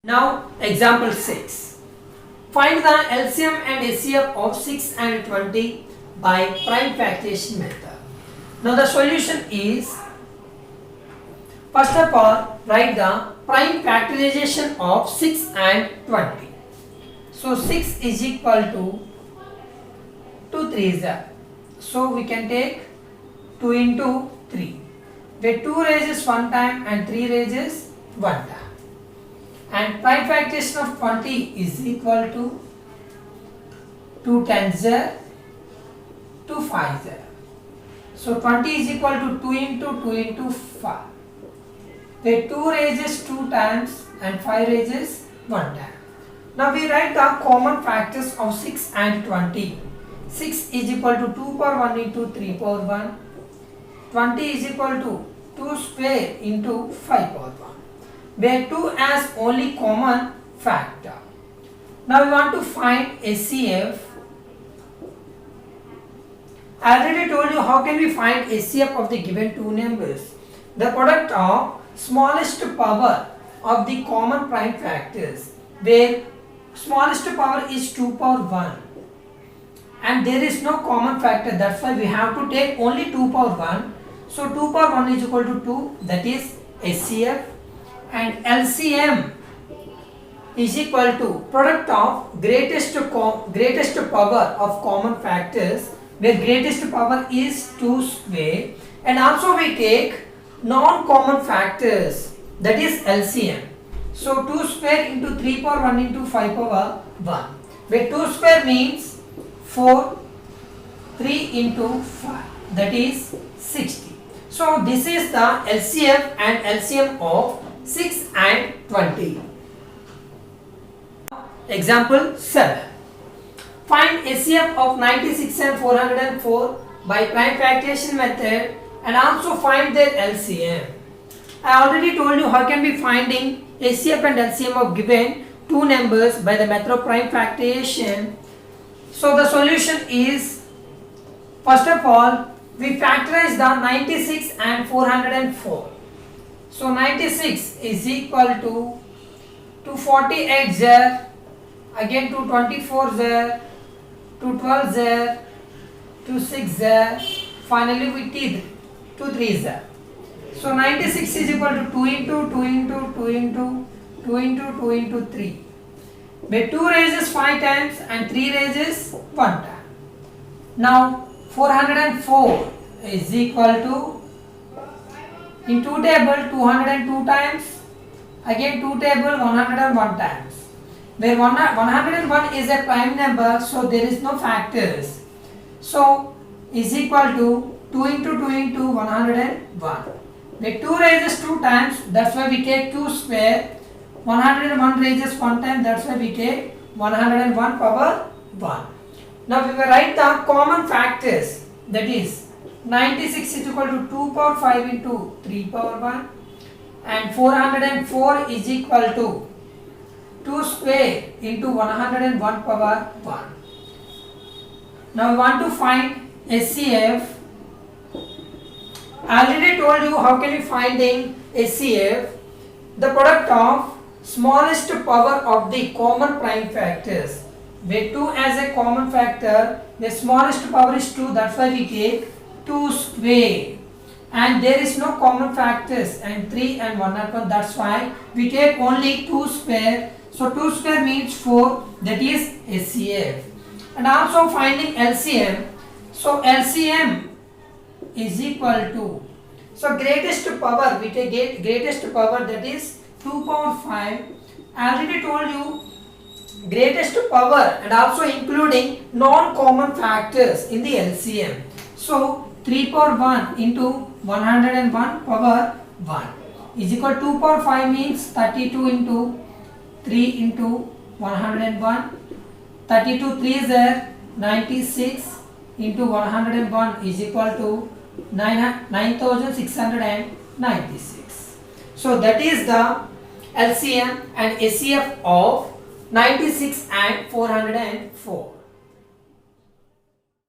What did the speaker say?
Now example 6. Find the LCM and HCF of 6 and 20 by prime factorization method. Now the solution is, first of all, write the prime factorization of 6 and 20. So 6 is equal to 2 3s are. So we can take 2 into 3, where 2 raises one time and 3 raises one time. And prime factorization of 20 is equal to 2 10s are, 2 5s are. So 20 is equal to 2 into 5, where 2 raises 2 times and 5 raises 1 time. Now we write the common factors of 6 and 20. 6 is equal to 2 power 1 into 3 power 1. 20 is equal to 2 square into 5 power 1, where 2 has only common factor. Now we want to find HCF. I already told you how can we find HCF of the given two numbers. The product of smallest power of the common prime factors, where smallest power is 2 power 1 and there is no common factor, that's why we have to take only 2 power 1. So 2 power 1 is equal to 2, that is HCF. And LCM is equal to product of greatest power of common factors, where greatest power is 2 square, and also we take non-common factors, that is LCM. So 2 square into 3 power 1 into 5 power 1, where 2 square means 4, 3 into 5, that is 60. So this is the LCF and LCM of 6 and 20. Example 7. Find HCF of 96 and 404 by prime factorization method and also find their LCM. I already told you how can we finding HCF and LCM of given two numbers by the method of prime factorization. So the solution is, first of all, we factorize the 96 and 404. So 96 is equal to 248 there, again 224 there, 212 there, 26 there, finally we did 2 3s there. So 96 is equal to 2 into 2 into 2 into 2 into 2 into 3, where 2 raises 5 times and 3 raises 1 time. Now 404 is equal to, in 2 table 202 times, again 2 table 101 times, where 101 is a prime number, so there is no factors. So is equal to 2 into 2 into 101, where 2 raises 2 times, that's why we take 2 square. 101 raises 1 time, that's why we take 101 power 1. Now we will write the common factors, that is 96 is equal to 2 power 5 into 3 power 1 and 404 is equal to 2 square into 101 power 1. Now we want to find HCF. I already told you how can we finding HCF. The product of smallest power of the common prime factors, where 2 as a common factor, the smallest power is 2, that's why we take 2 square, and there is no common factors and 3 and 101, that's why we take only 2 square. So 2 square means 4, that is HCF. And also finding LCM. So LCM is equal to, so greatest power, we take greatest power, that is 2 power 5. I already told you greatest power and also including non-common factors in the LCM. So 3 power 1 into 101 power 1 is equal to 2 power 5 means 32 into 3 into 101. 32 3s are 96 into 101 is equal to 9696. So that is the LCM and HCF of 96 and 404.